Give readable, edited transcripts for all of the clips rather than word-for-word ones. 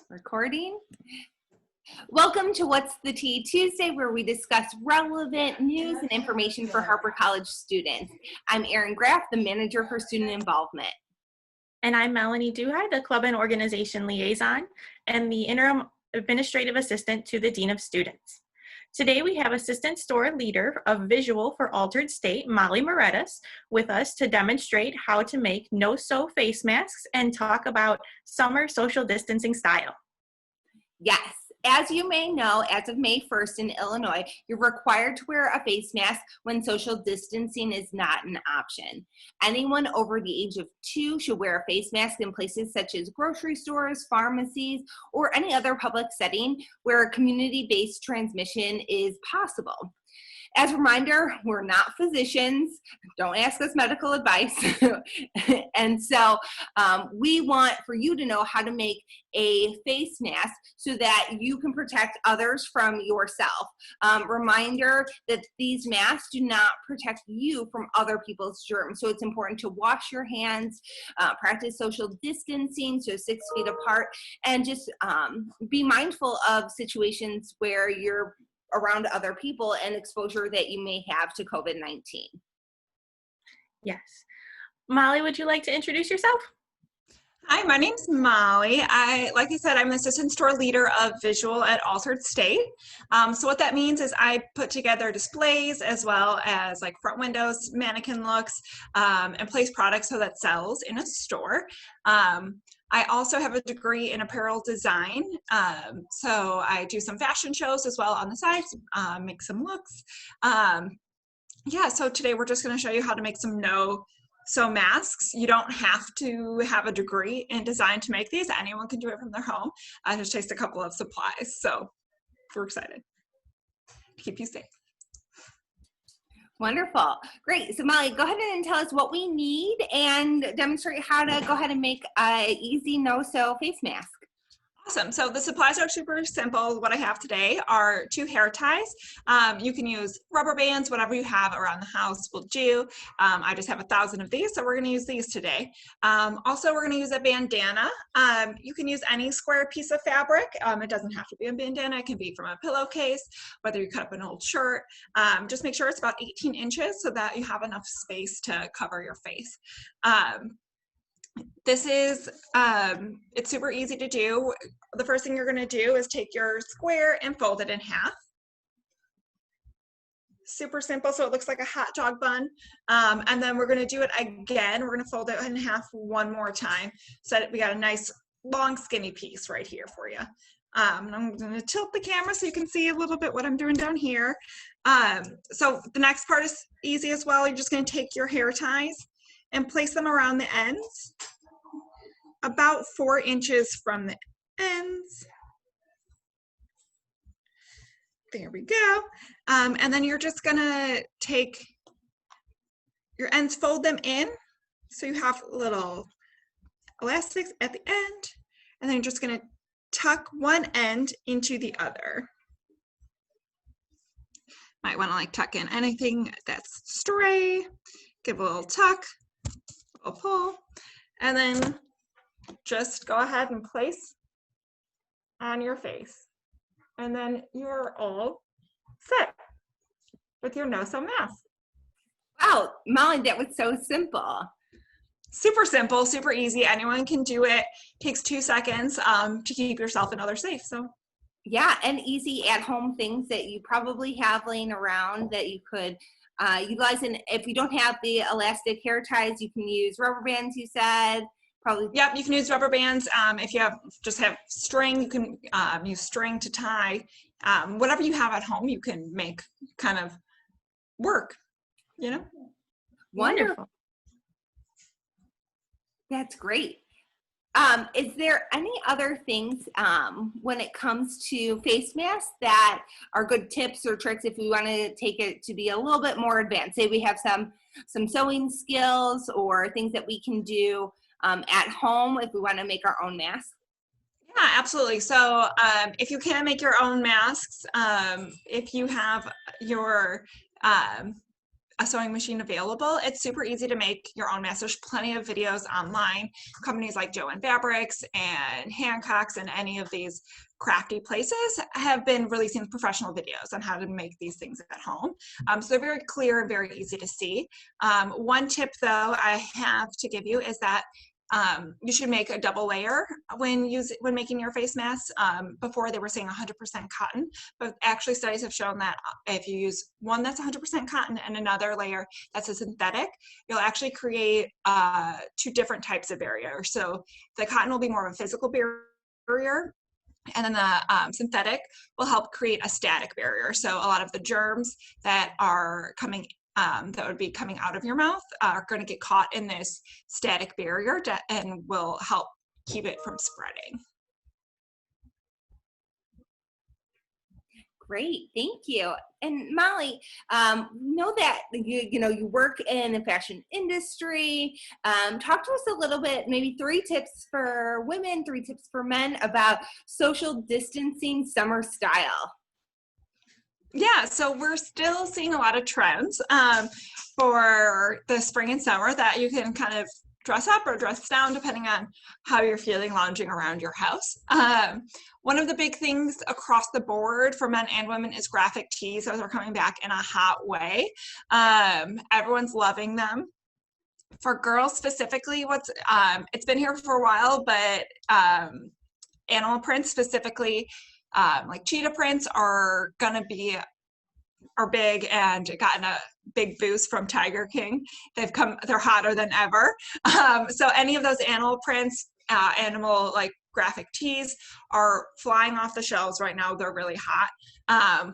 Recording. Welcome to What's the Tea Tuesday, where we discuss relevant news and information for Harper College students. I'm Erin Graff, the manager for student involvement. And I'm Melanie Duhai, the club and organization liaison and the interim administrative assistant to the dean of students. Today we have assistant store leader of visual for Altered State, Molly Morettes, with us to demonstrate how to make no-sew face masks and talk about summer social distancing style. Yes, as you may know, as of May 1st in Illinois, you're required to wear a face mask when social distancing is not an option. Anyone over the age of 2 should wear a face mask in places such as grocery stores, pharmacies, or any other public setting where community-based transmission is possible. As a reminder, we're not physicians. Don't ask us medical advice. And so we want for you to know how to make a face mask so that you can protect others from yourself. Reminder that these masks do not protect you from other people's germs. So it's important to wash your hands, practice social distancing, so 6 feet apart, and just be mindful of situations where you're around other people and exposure that you may have to COVID-19. Yes. Molly, would you like to introduce yourself? Hi, my name's Molly. Like I said, I'm the assistant store leader of visual at Altered State. So what that means is I put together displays as well as like front windows, mannequin looks, and place products so that sells in a store. I also have a degree in apparel design, so I do some fashion shows as well on the side, make some looks. Yeah, so today we're just going to show you how to make some no-sew masks. You don't have to have a degree in design to make these. Anyone can do it from their home. It just takes a couple of supplies, so we're excited to keep you safe. Wonderful. Great. So Molly, go ahead and tell us what we need and demonstrate how to go ahead and make an easy no-sew face mask. Awesome. So the supplies are super simple. What I have today are 2 hair ties. You can use rubber bands, whatever you have around the house will do. I just have 1,000 of these, so we're going to use these today. Also, we're going to use a bandana. You can use any square piece of fabric. It doesn't have to be a bandana. It can be from a pillowcase, whether you cut up an old shirt. Just make sure it's about 18 inches so that you have enough space to cover your face. This is, it's super easy to do. The first thing you're going to do is take your square and fold it in half. Super simple, so it looks like a hot dog bun. And then we're going to do it again. We're going to fold it in half one more time so that we got a nice long skinny piece right here for you. And I'm going to tilt the camera so you can see a little bit what I'm doing down here. So the next part is easy as well. You're just going to take your hair ties and place them around the ends, about 4 inches from the ends. There we go. And then you're just gonna take your ends, fold them in, so you have little elastics at the end, and then you're just gonna tuck one end into the other. Might wanna like tuck in anything that's stray, give a little tuck, a pull, and then just go ahead and place on your face. And then you're all set with your no-sew mask. Wow, Molly, that was so simple. Super simple, super easy. Anyone can do it. Takes 2 seconds to keep yourself and others safe. So yeah, and easy at-home things that you probably have laying around that you could utilize. And if you don't have the elastic hair ties, you can use rubber bands, you said. Probably. Yep, you can use rubber bands. If you just have string, you can use string to tie. Whatever you have at home, you can make kind of work, you know? Wonderful. That's great. Is there any other things when it comes to face masks that are good tips or tricks if we want to take it to be a little bit more advanced? Say we have some sewing skills or things that we can do at home if we want to make our own masks? Yeah, absolutely. So if you can make your own masks, if you have your a sewing machine available, it's super easy to make your own mask. There's plenty of videos online. Companies like Joann Fabrics and Hancock's and any of these crafty places have been releasing professional videos on how to make these things at home. So they're very clear and very easy to see. One tip though I have to give you is that you should make a double layer when making your face masks. Before they were saying 100% cotton, but actually studies have shown that if you use one that's 100% cotton and another layer that's a synthetic, you'll actually create two different types of barrier. So the cotton will be more of a physical barrier, and then the synthetic will help create a static barrier. So a lot of the germs that are coming that would be coming out of your mouth are going to get caught in this static barrier and will help keep it from spreading. Great, thank you. And Molly, know that you work in the fashion industry. Talk to us a little bit, maybe 3 tips for women, 3 tips for men about social distancing summer style. Yeah, so we're still seeing a lot of trends for the spring and summer that you can kind of dress up or dress down depending on how you're feeling lounging around your house. One of the big things across the board for men and women is graphic tees. Those are coming back in a hot way. Everyone's loving them. For girls specifically, it's been here for a while, but animal prints specifically, like cheetah prints are big and gotten a big boost from Tiger King. They're hotter than ever. So any of those animal prints, animal like graphic tees are flying off the shelves right now. They're really hot.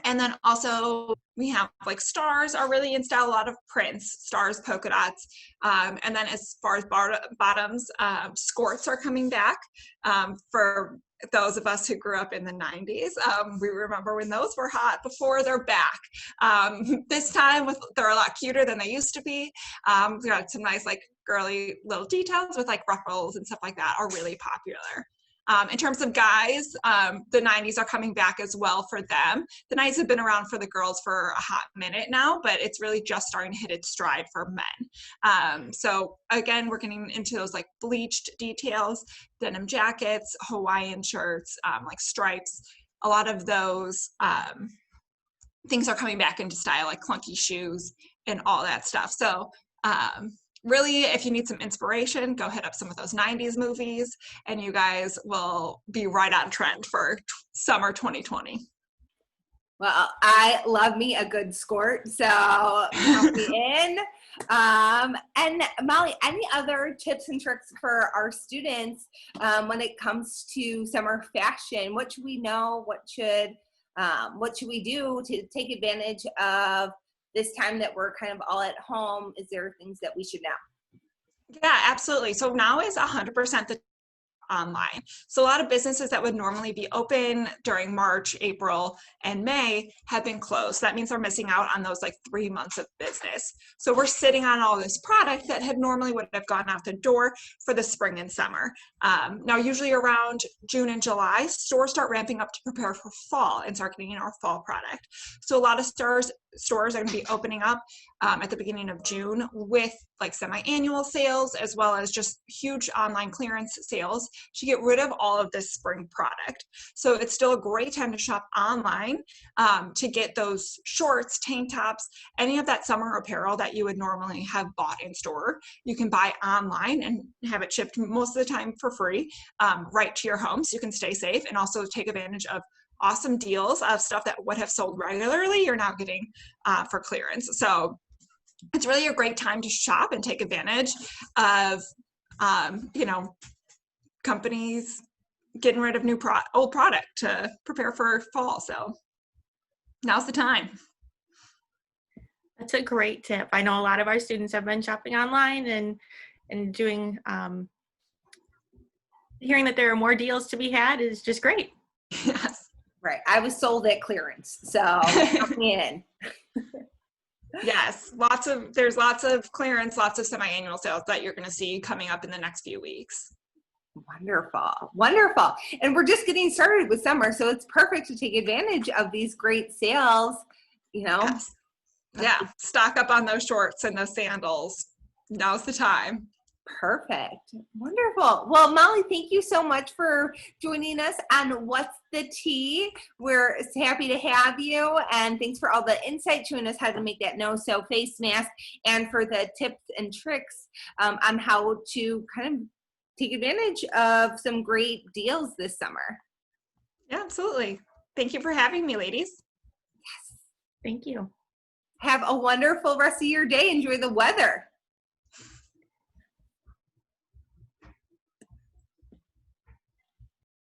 And then also we have like stars are really in style, a lot of prints, stars, polka dots. And then as far as bottoms, skirts are coming back. For those of us who grew up in the 90s, we remember when those were hot before. They're back. This time they're a lot cuter than they used to be. We got some nice like girly little details with like ruffles and stuff like that are really popular. In terms of guys, the 90s are coming back as well for them. The 90s have been around for the girls for a hot minute now, but it's really just starting to hit its stride for men. So again, we're getting into those like bleached details, denim jackets, Hawaiian shirts, like stripes. A lot of those things are coming back into style, like clunky shoes and all that stuff. So really, if you need some inspiration, go hit up some of those 90s movies and you guys will be right on trend for summer 2020. Well, I love me a good skirt, so count me in. And Molly, any other tips and tricks for our students when it comes to summer fashion? What should we know? What should we do to take advantage of this time that we're kind of all at home? Is there things that we should know? Yeah, absolutely. So now is 100% the online. So a lot of businesses that would normally be open during March, April, and May have been closed. That means they're missing out on those like 3 months of business. So we're sitting on all this product that had normally would have gone out the door for the spring and summer. Now, usually around June and July, stores start ramping up to prepare for fall and start getting our fall product. So a lot of stores are going to be opening up at the beginning of June with like semi-annual sales as well as just huge online clearance sales to get rid of all of this spring product. So it's still a great time to shop online to get those shorts, tank tops, any of that summer apparel that you would normally have bought in store. You can buy online and have it shipped most of the time for free right to your home so you can stay safe and also take advantage of awesome deals of stuff that would have sold regularly you're now getting for clearance. So it's really a great time to shop and take advantage of companies getting rid of old product to prepare for fall. So now's the time. That's a great tip. I know a lot of our students have been shopping online and doing hearing that there are more deals to be had is just great. Yes. Right. I was sold at clearance, so count me in. Yes, there's lots of clearance, lots of semi-annual sales that you're going to see coming up in the next few weeks. Wonderful. And we're just getting started with summer, so it's perfect to take advantage of these great sales, Yes. Yeah, stock up on those shorts and those sandals. Now's the time. Perfect. Wonderful. Well, Molly, thank you so much for joining us on What's the Tea. We're happy to have you, and thanks for all the insight showing us how to make that no-sew face mask and for the tips and tricks on how to kind of take advantage of some great deals this summer. Yeah, absolutely. Thank you for having me, ladies. Thank you. Have a wonderful rest of your day. Enjoy the weather.